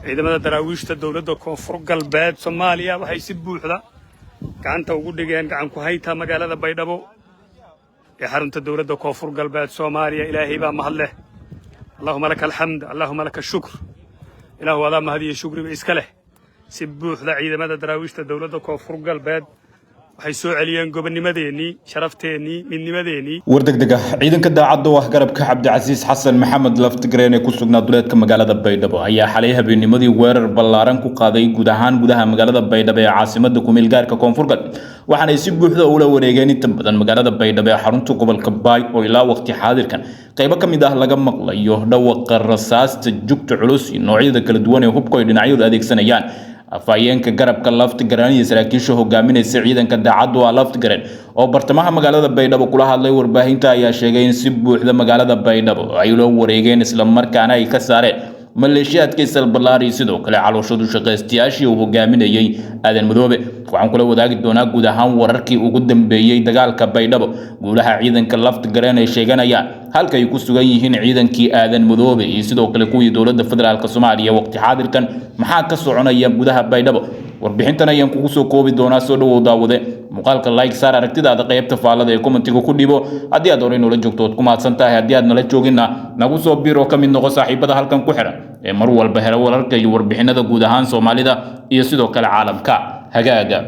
ciidamada daraawiishta dawladda koonfur galbeed Soomaaliya waxay si buuxda gacanta ugu dhigeen gacan ku hayta magaalada Baydhabo ee xarunta dawladda koonfur galbeed Soomaaliya. Ilaahay baa mahad leh. Allahumma lakal hamd, Allahumma lakal shukr. Ilaahu wada mahadiyo shukriga iska leh. Si buuxda ciidamada daraawiishta dawladda koonfur galbeed waxay soo celiyeen gobonnimadeennii, sharafteennii, midnimadeennii. wardegdega ciidanka daacadda ah garabka Cabdicasiis Xasan Maxamed Laftigreen ee ku sugnaa duleedka magaalada Baydhabo ayaa xalay habeennimadii weerar ballaaran ku qaaday gudaha magaalada Baydhabo ee caasimadda ku meel gaarka koonfur galbeed waxaana ay si buuxda ula wareegeen inta badan magaalada Baydhabo ee xarunta gobolka Baay oo ilaa waqti xaadirkan qaybo ka mid ah laga maqlayo dhawaaqa rasaasta jugta culus iyo noocyada kala duwan ee hubka ay dhinacyadu adeegsanayaan. afayeenka garabka Laftigreen iyo saraakiisha hogaaminaysa ciidanka daacadda ah Laftigreen oo bartamaha magaalada Baydhabo kula hadlay warbaahinta ayaa sheegay in si buuxda magaalada Baydhabo ay ula wareegeen isla markaana ay ka saareen maleeshiyaadka Salbalaari sidoo kale calooshadu shaqaystayaashii uu hogaaminayay Aadan Madoobe. waxaan kula wadaagi doonaa guud ahaan wararkii ugu dambeeyay dagaalka Baydhabo guulaha ciidanka Laftigreen ay sheeganayaan halka ay ku sugan yihiin ciidankii Aadan Madoobe iyo sidoo kale kuwii dawladda federaalka Soomaaliya waqti xaadirkan maxaa ka soconaya gudaha Baydhabo. warbixintan ayaan kugu soo koobi doonaa soo dhawow daawade muuqaalka like saar aragtidaada qaybta faalada ee commentiga ku dhibo haddii aad hore noola joogto ood ku mahadsan tahay haddii aad nala joogina nagu soo biiro ka mid noqo saaxiibada halkan ku xiran ee mar walba hela wararka iyo warbixinada guud ahaan Soomaalida iyo sidoo kale caalamka hagaaga.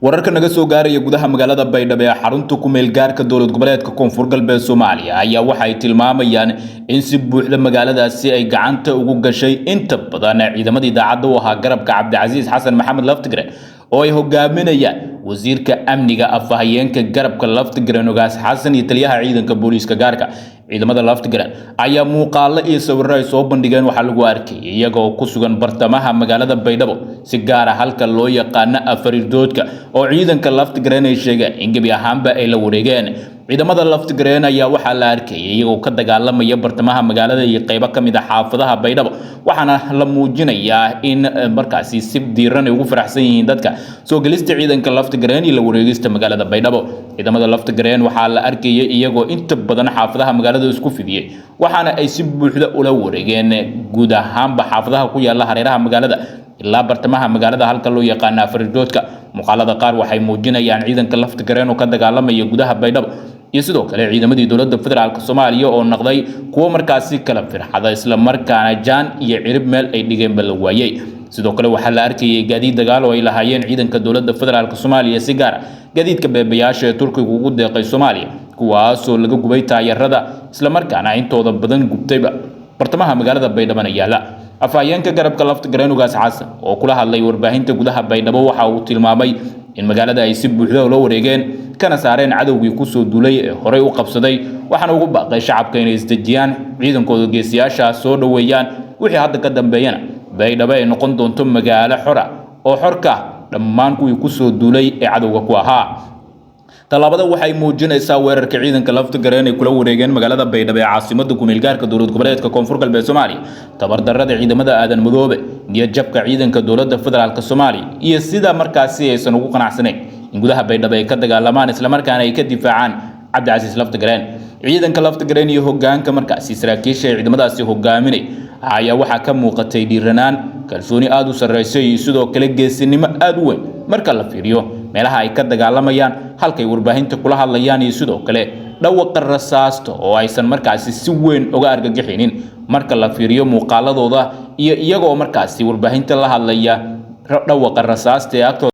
wararka naga soo gaaraya gudaha magaalada Baydhabo ee xarunta ku meel gaarka dawlad goboleedka koonfur galbeed Soomaaliya ayaa waxay tilmaamayaan in si buuxda magaaladaasi ay gacanta ugu gashay inta badan ciidamadii daacadda u ahaa garabka Cabdicasiis Xasan Maxamed Laftigreen oo ay hogaaminayaan wasiirka amniga afhayeenka garabka Laftigreen Ogaas Xasan iyo taliyaha ciidanka booliiska gaarka. ciidamada Laftigreen ayaa muuqaalo iyo sawirro ay soo bandhigeen waxa lagu arkay iyaga oo ku sugan bartamaha magaalada Baydhabo si gaar ah halka loo yaqaan Afaridoodka oo ciidanka Laftigreen ay sheegeen in gabi ahaanba ay la wareegeen. ciidamada Laftigreen ayaa waxa la arkay iyagoo ka dagaalamaya bartamaha magaalada iyo qaybo ka mid ah xaafadaha Baydhabo waxaana la muujinayaa in markaasi si diiran ay ugu faraxsan yihiin dadka soo galista ciidanka Laftigreen iyo la wareegista magaalada Baydhabo. ciidamada Laftigreen waxa la arkay iyagoo inta badan xaafadaha magaalada isku fidiyay waxaana ay si buuxda ula wareegeen guud ahaanba xaafadaha ku yaala hareeraha magaalada ilaa bartamaha magaalada halka loo yaqaan Afaridoodka. muuqaalada qaar waxay muujinayaan ciidanka Laftigreen oo ka dagaalamaya gudaha Baydhabo iyo sidoo kale ciidamadii dawladda federaalka Soomaaliya oo noqday kuwa markaasi kala firxada isla markaana jaan iyo cirib meel ay dhigeen bal waayay. sidoo kale waxa la arkayay gaadiid dagaal oo ay lahaayeen ciidanka dawladda federaalka Soomaaliya si gaar ah gaadiidka beebayaasha ee Turkiga ugu deeqay Soomaaliya kuwaas oo laga gubay taayirada isla markaana intooda badan gubtayba bartamaha magaalada Baydhabo yaala. afhayeenka garabka Laftigreen Ogaas Xasan oo kula hadlay warbaahinta gudaha Baydhabo waxa uu tilmaamay in magaalada ay si buuxda ula wareegeen kana saareen cadawgii ku soo duulay ee horey u qabsaday waxaana ugu baaqay shacabka inay isdejiyaan ciidankooda geesiyaasha soo dhaweeyaan wixii hadda ka dambeeyana Baydhabo ay noqon doonto magaalo xor ah oo xorka dhammaan kuwii ku soo duulay ee cadawga ku ahaa. talaabada waxay muujinaysaa weerarka ciidanka Laftigreen ay kula wareegeen magaalada Baydhabo ee caasimadda ku meel gaarka dawlad goboleedka koonfur galbeed Soomaaliya tabardarrada ciidamada Aadan Madoobe iyo jabka ciidanka dawladda federaalka Soomaaliya iyo sida markaasi aysan ugu qanacsanayn in gudaha Baydhabo ay ka dagaalamaan isla markaana ay ka difaacaan Cabdicasiis Laftigreen. ciidanka Laftigreen iyo hoggaanka markaasi saraakiisha ciidamadaasi hogaaminay ayaa waxa ka muuqatay dhiiranaan kalsooni aad u sarreysay iyo sidoo kale geesinimo aad u weyn marka la fiiriyo meelaha ay ka dagaalamayaan halka ay warbaahinta kula hadlayaan iyo sidoo kale dhawaaqa rasaasta oo aysan markaasi si weyn uga argagixinin marka la fiiriyo muuqaaladooda iyo iyagoo markaasi warbaahinta la hadlaya dhawaaqa rasaasta ee